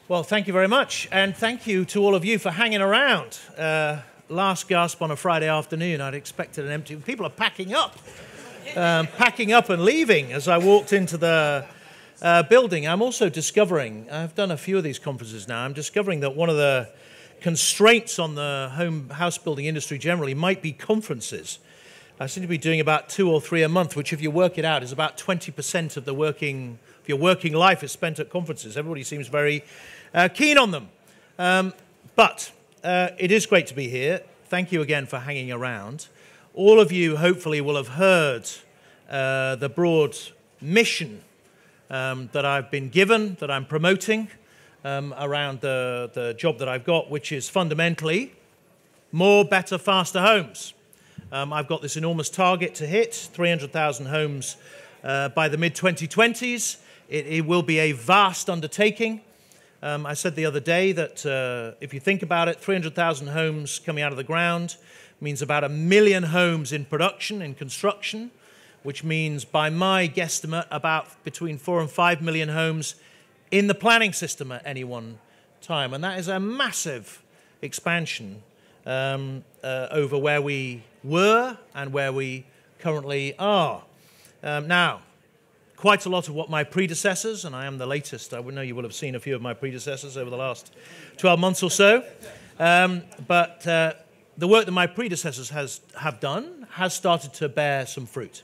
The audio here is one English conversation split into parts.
Well, thank you very much, and thank you to all of you for hanging around. Last gasp on a Friday afternoon. I'd expected an empty... People are packing up and leaving as I walked into the building. I'm also discovering, I've done a few of these conferences now, I'm discovering that one of the constraints on the house building industry generally might be conferences. I seem to be doing about 2 or 3 a month, which if you work it out is about 20% of your working life is spent at conferences. Everybody seems very keen on them. But it is great to be here. Thank you again for hanging around. All of you hopefully will have heard the broad mission that I've been given, that I'm promoting around the job that I've got, which is fundamentally more, better, faster homes. I've got this enormous target to hit, 300,000 homes by the mid-2020s. It will be a vast undertaking. I said the other day that if you think about it, 300,000 homes coming out of the ground means about 1 million homes in production, in construction, which means, by my guesstimate, about between 4 and 5 million homes in the planning system at any one time. And that is a massive expansion over where we were and where we currently are. Now, quite a lot of what my predecessors, and I am the latest, I know you will have seen a few of my predecessors over the last 12 months or so, but the work that my predecessors have done has started to bear some fruit.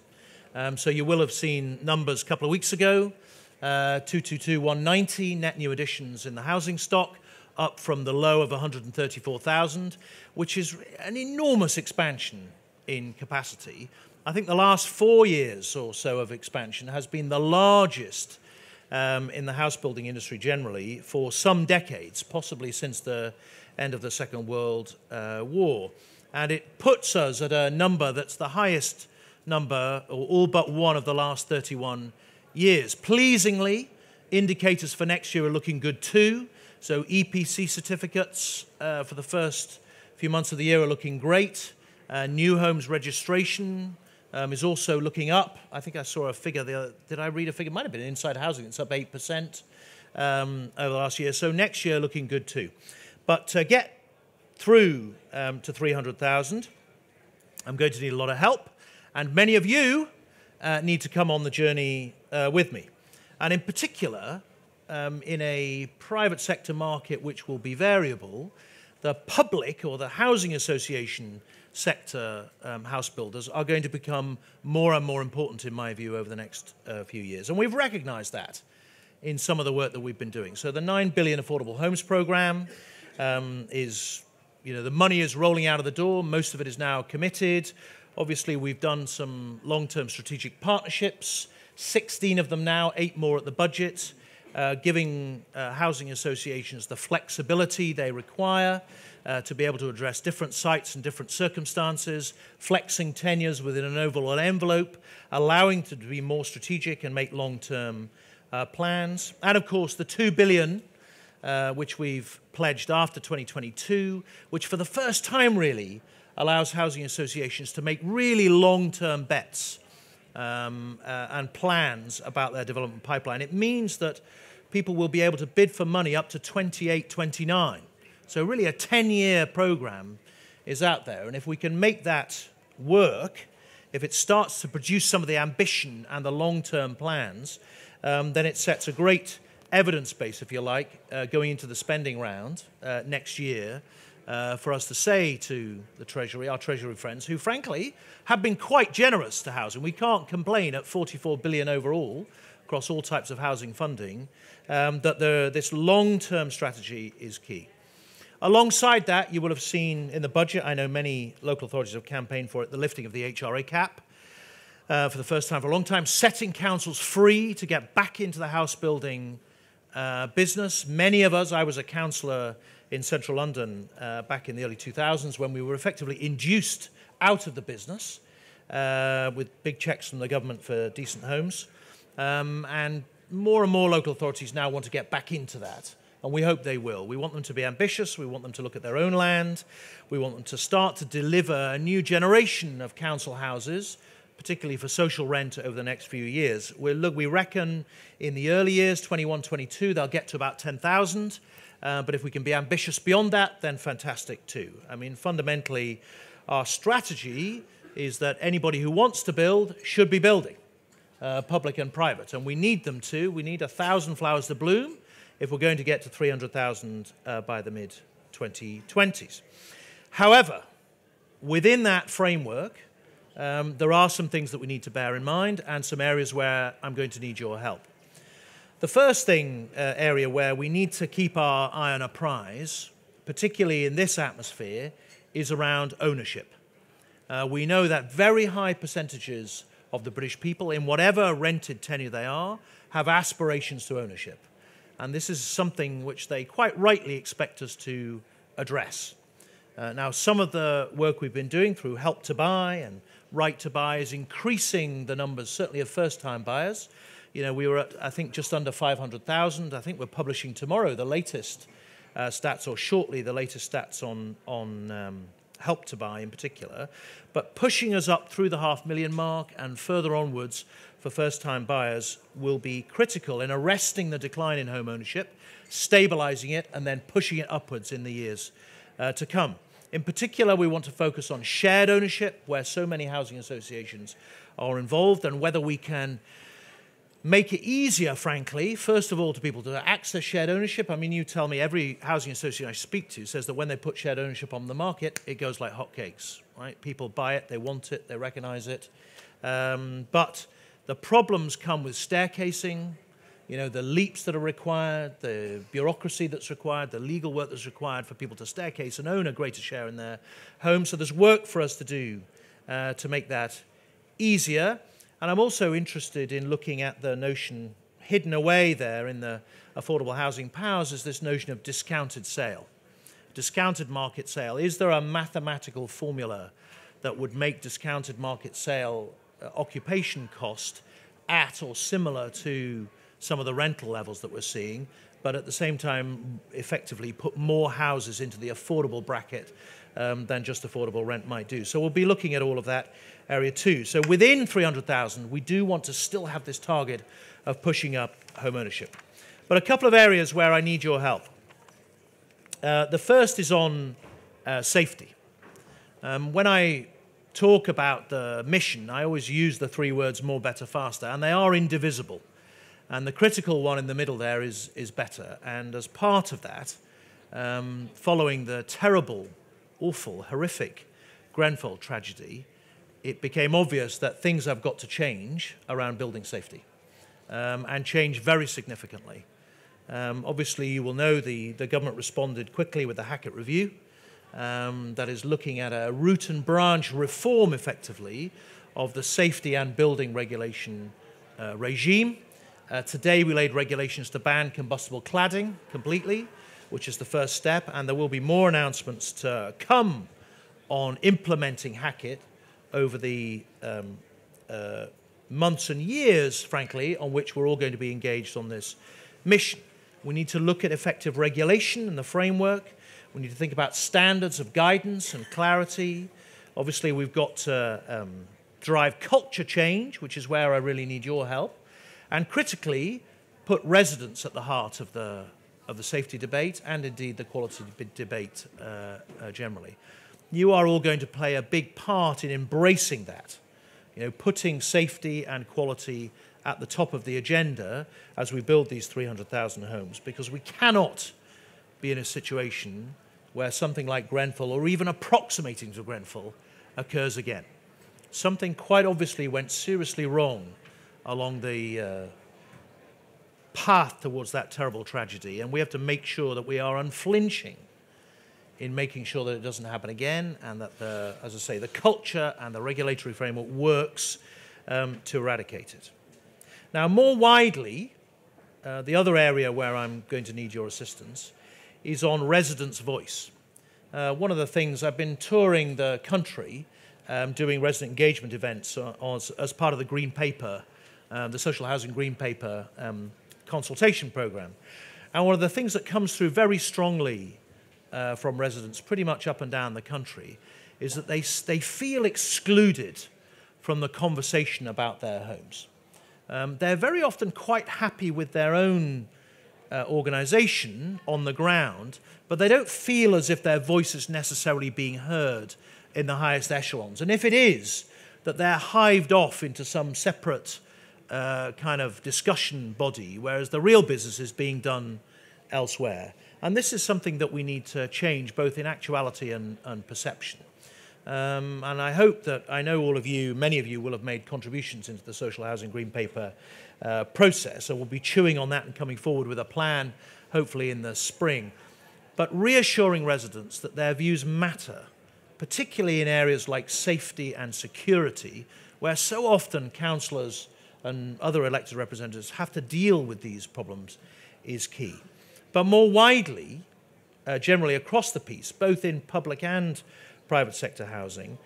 So you will have seen numbers a couple of weeks ago, 222,190 net new additions in the housing stock, up from the low of 134,000, which is an enormous expansion in capacity. I think the last 4 years or so of expansion has been the largest in the house building industry generally for some decades, possibly since the end of the Second World War. And it puts us at a number that's the highest number, or all but one, of the last 31 years. Pleasingly, indicators for next year are looking good too. So EPC certificates for the first few months of the year are looking great. New homes registration is also looking up. I think I saw a figure there. Did I read a figure? It might have been Inside Housing. It's up 8% over the last year. So next year looking good too. But to get through to 300,000, I'm going to need a lot of help. And many of you need to come on the journey with me. And in particular, in a private sector market which will be variable, the public or the housing association sector house builders are going to become more and more important, in my view, over the next few years. And we've recognized that in some of the work that we've been doing. So the 9 billion Affordable Homes Programme is, the money is rolling out of the door. Most of it is now committed. Obviously, we've done some long-term strategic partnerships, 16 of them now, 8 more at the budget, giving housing associations the flexibility they require to be able to address different sites and different circumstances, flexing tenures within an overall envelope, allowing to be more strategic and make long-term plans. And of course, the 2 billion, which we've pledged after 2022, which for the first time really allows housing associations to make really long-term bets and plans about their development pipeline. It means that people will be able to bid for money up to 28, 29. So really a 10-year program is out there. And if we can make that work, if it starts to produce some of the ambition and the long-term plans, then it sets a great evidence base, if you like, going into the spending round next year for us to say to the Treasury, our Treasury friends, who frankly have been quite generous to housing. We can't complain at 44 billion overall across all types of housing funding, that this long-term strategy is key. Alongside that, you will have seen in the budget, I know many local authorities have campaigned for it, the lifting of the HRA cap for the first time for a long time, setting councils free to get back into the house building business. Many of us, I was a councillor in central London back in the early 2000s when we were effectively induced out of the business with big checks from the government for decent homes. And more local authorities now want to get back into that. And we hope they will. We want them to be ambitious. We want them to look at their own land. We want them to start to deliver a new generation of council houses, particularly for social rent over the next few years. We reckon in the early years, 21, 22, they'll get to about 10,000. But if we can be ambitious beyond that, then fantastic too. I mean, fundamentally, our strategy is that anybody who wants to build should be building, public and private. And we need them to. We need 1,000 flowers to bloom if we're going to get to 300,000 by the mid-2020s. However, within that framework, there are some things that we need to bear in mind and some areas where I'm going to need your help. The first area where we need to keep our eye on a prize, particularly in this atmosphere, is around ownership. We know that very high percentages of the British people, in whatever rented tenure they are, have aspirations to ownership. And this is something which they quite rightly expect us to address. Now, some of the work we've been doing through Help to Buy and Right to Buy is increasing the numbers, certainly of first-time buyers. You know, we were at, I think, just under 500,000. I think we're publishing tomorrow the latest stats, or shortly the latest stats on Help to Buy in particular, but pushing us up through the 500,000 mark and further onwards for first-time buyers will be critical in arresting the decline in home ownership, stabilising it, and then pushing it upwards in the years to come. In particular, we want to focus on shared ownership, where so many housing associations are involved, and whether we can make it easier, frankly, first of all, to people to access shared ownership. I mean, you tell me every housing association I speak to says that when they put shared ownership on the market, it goes like hotcakes, right? People buy it, they want it, they recognise it. But the problems come with staircasing, you know, the leaps that are required, the bureaucracy that's required, the legal work that's required for people to staircase and own a greater share in their home. So there's work for us to do to make that easier. And I'm also interested in looking at the notion hidden away there in the affordable housing powers is this notion of discounted sale, discounted market sale. Is there a mathematical formula that would make discounted market sale occupation cost at or similar to some of the rental levels that we're seeing, but at the same time effectively put more houses into the affordable bracket than just affordable rent might do? So we'll be looking at all of that area too. So within 300,000, we do want to still have this target of pushing up home ownership. But a couple of areas where I need your help. The first is on safety. When I talk about the mission, I always use the three words more, better, faster, and they are indivisible. And the critical one in the middle there is better. And as part of that, following the terrible, awful, horrific Grenfell tragedy, it became obvious that things have got to change around building safety, and change very significantly. Obviously, you will know the government responded quickly with the Hackett Review that is looking at a root and branch reform, effectively, of the safety and building regulation regime. Today, we laid regulations to ban combustible cladding completely, which is the first step, and there will be more announcements to come on implementing Hackett over the months and years, frankly, on which we're all going to be engaged on this mission. We need to look at effective regulation and the framework. We need to think about standards of guidance and clarity. Obviously, we've got to drive culture change, which is where I really need your help, and critically put residents at the heart of the safety debate and indeed the quality debate generally. You are all going to play a big part in embracing that, you know, putting safety and quality at the top of the agenda as we build these 300,000 homes, because we cannot be in a situation where something like Grenfell, or even approximating to Grenfell, occurs again. Something quite obviously went seriously wrong along the path towards that terrible tragedy, and we have to make sure that we are unflinching in making sure that it doesn't happen again, and that, as I say, the culture and the regulatory framework works to eradicate it. Now, more widely, the other area where I'm going to need your assistance is on residents' voice. One of the things, I've been touring the country doing resident engagement events as part of the Green Paper, the Social Housing Green Paper consultation program. And one of the things that comes through very strongly from residents pretty much up and down the country is that they feel excluded from the conversation about their homes. They're very often quite happy with their own organisation on the ground, but they don't feel as if their voice is necessarily being heard in the highest echelons. And if it is, that they're hived off into some separate kind of discussion body, whereas the real business is being done elsewhere. And this is something that we need to change, both in actuality and perception. And I hope that, I know all of you, many of you will have made contributions into the Social Housing Green Paper process, and we'll be chewing on that and coming forward with a plan, hopefully in the spring. But reassuring residents that their views matter, particularly in areas like safety and security, where so often councillors and other elected representatives have to deal with these problems, is key. But more widely, generally across the piece, both in public and private sector housing,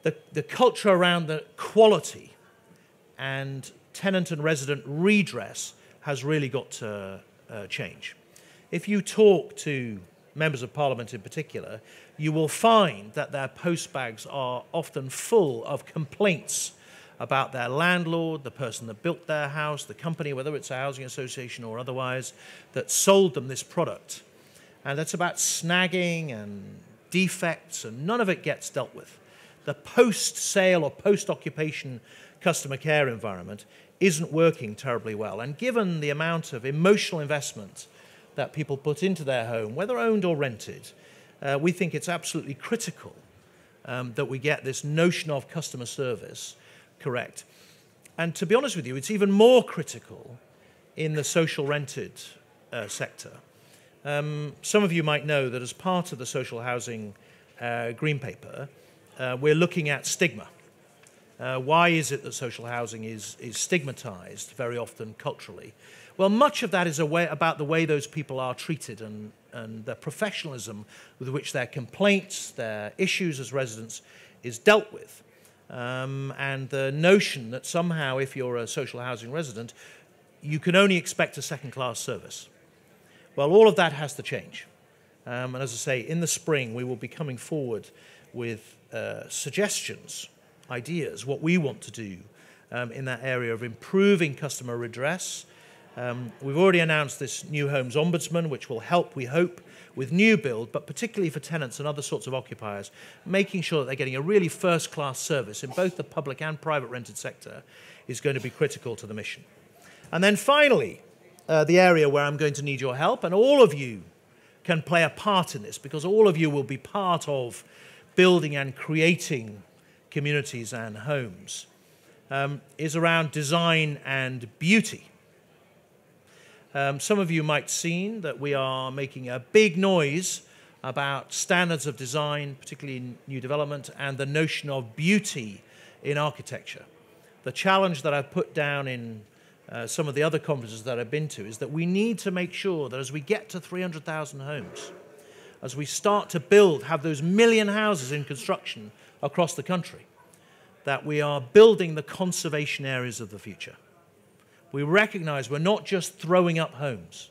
the culture around the quality and tenant and resident redress has really got to change. If you talk to members of Parliament in particular, you will find that their postbags are often full of complaints about their landlord, the person that built their house, the company, whether it's a housing association or otherwise, that sold them this product. And that's about snagging and defects, and none of it gets dealt with. The post-sale or post-occupation customer care environment isn't working terribly well. And given the amount of emotional investment that people put into their home, whether owned or rented, we think it's absolutely critical that we get this notion of customer service correct. And to be honest with you, it's even more critical in the social rented sector. Some of you might know that as part of the Social Housing Green Paper, we're looking at stigma. Why is it that social housing is stigmatized very often culturally? Well, much of that is about the way those people are treated and the professionalism with which their complaints, their issues as residents is dealt with. And the notion that somehow if you're a social housing resident, you can only expect a second-class service. Well, all of that has to change. And as I say, in the spring, we will be coming forward with suggestions, ideas, what we want to do in that area of improving customer redress. We've already announced this New Homes Ombudsman, which will help, we hope, with new build, but particularly for tenants and other sorts of occupiers, making sure that they're getting a really first-class service in both the public and private rented sector is going to be critical to the mission. And then finally, the area where I'm going to need your help, and all of you can play a part in this, because all of you will be part of building and creating communities and homes, is around design and beauty. Some of you might have seen that we are making a big noise about standards of design, particularly in new development, and the notion of beauty in architecture. The challenge that I've put down in some of the other conferences that I've been to is that we need to make sure that as we get to 300,000 homes, as we start to build, have those 1 million houses in construction across the country, that we are building the conservation areas of the future. We recognize we're not just throwing up homes.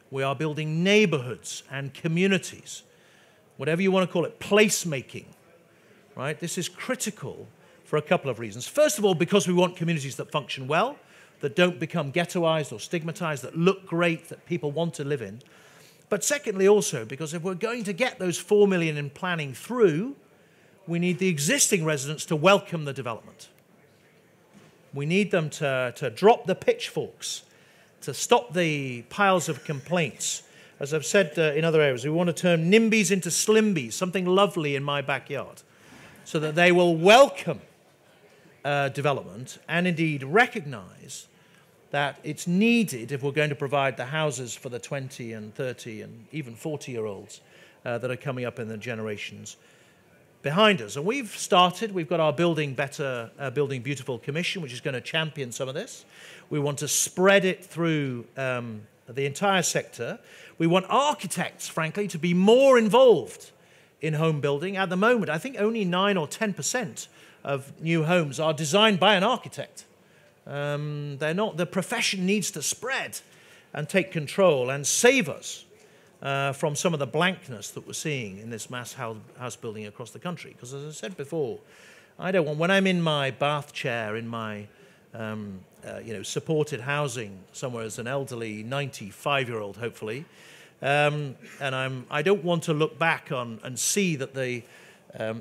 We are building neighborhoods and communities, whatever you want to call it, placemaking, right? This is critical for a couple of reasons. First of all, because we want communities that function well, that don't become ghettoized or stigmatized, that look great, that people want to live in. But secondly, also, because if we're going to get those 4 million in planning through, we need the existing residents to welcome the development. We need them to drop the pitchforks, to stop the piles of complaints. As I've said in other areas, we want to turn NIMBYs into SLIMBYs, something lovely in my backyard, so that they will welcome development and indeed recognize that it's needed if we're going to provide the houses for the 20 and 30 and even 40-year-olds that are coming up in the generations behind us. And we've got our Building Better, Building Beautiful Commission, which is going to champion some of this. We want to spread it through the entire sector. We want architects, frankly, to be more involved in home building. At the moment, I think only 9 or 10% of new homes are designed by an architect. They're not. The profession needs to spread and take control and save us from some of the blankness that we're seeing in this mass house building across the country. Because as I said before, I don't want, when I'm in my bath chair in my supported housing somewhere as an elderly 95-year-old, hopefully, and I don't want to look back on and see that the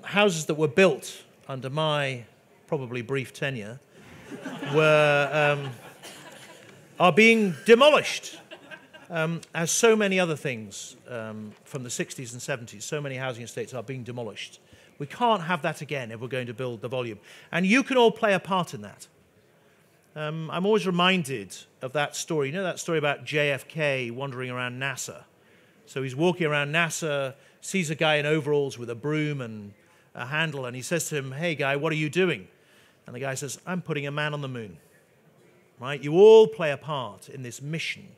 houses that were built under my probably brief tenure are being demolished, as so many other things from the 60s and 70s, so many housing estates are being demolished. We can't have that again if we're going to build the volume. And you can all play a part in that. I'm always reminded of that story. You know that story about JFK wandering around NASA? So he's walking around NASA, sees a guy in overalls with a broom and a handle, and he says to him, "Hey, guy, what are you doing?" And the guy says, "I'm putting a man on the moon." Right? You all play a part in this mission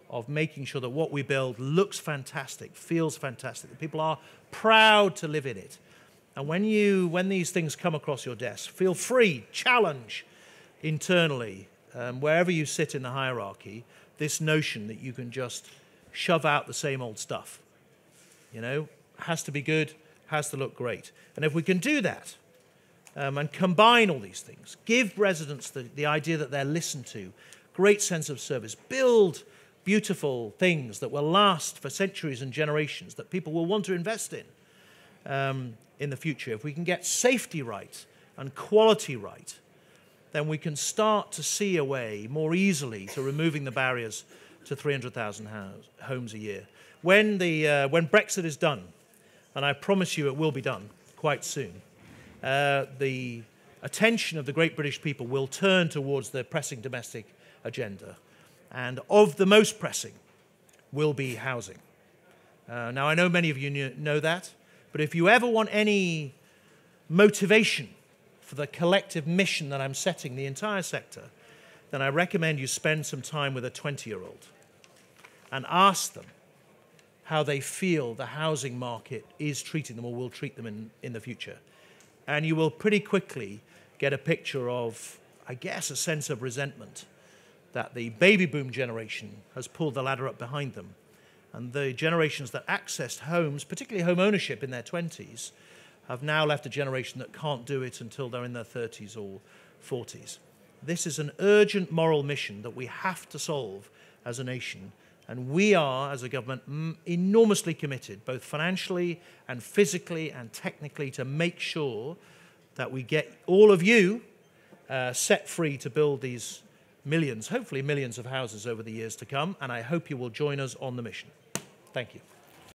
of making sure that what we build looks fantastic, feels fantastic, that people are proud to live in it. And when these things come across your desk, feel free, challenge internally, wherever you sit in the hierarchy, this notion that you can just shove out the same old stuff. You know, has to be good, has to look great. And if we can do that, and combine all these things, give residents the idea that they're listened to, great sense of service, build beautiful things that will last for centuries and generations, that people will want to invest in the future. If we can get safety right and quality right, then we can start to see a way more easily to removing the barriers to 300,000 homes a year. When Brexit is done, and I promise you it will be done quite soon, the attention of the great British people will turn towards the pressing domestic agenda. And of the most pressing will be housing. Now, I know many of you know that, but if you ever want any motivation for the collective mission that I'm setting the entire sector, then I recommend you spend some time with a 20-year-old and ask them how they feel the housing market is treating them or will treat them in the future. And you will pretty quickly get a picture of, I guess, a sense of resentment that the baby boom generation has pulled the ladder up behind them. And the generations that accessed homes, particularly home ownership in their 20s, have now left a generation that can't do it until they're in their 30s or 40s. This is an urgent moral mission that we have to solve as a nation. And we are, as a government, enormously committed, both financially and physically and technically, to make sure that we get all of you set free to build these millions, hopefully millions of houses over the years to come. And I hope you will join us on the mission. Thank you.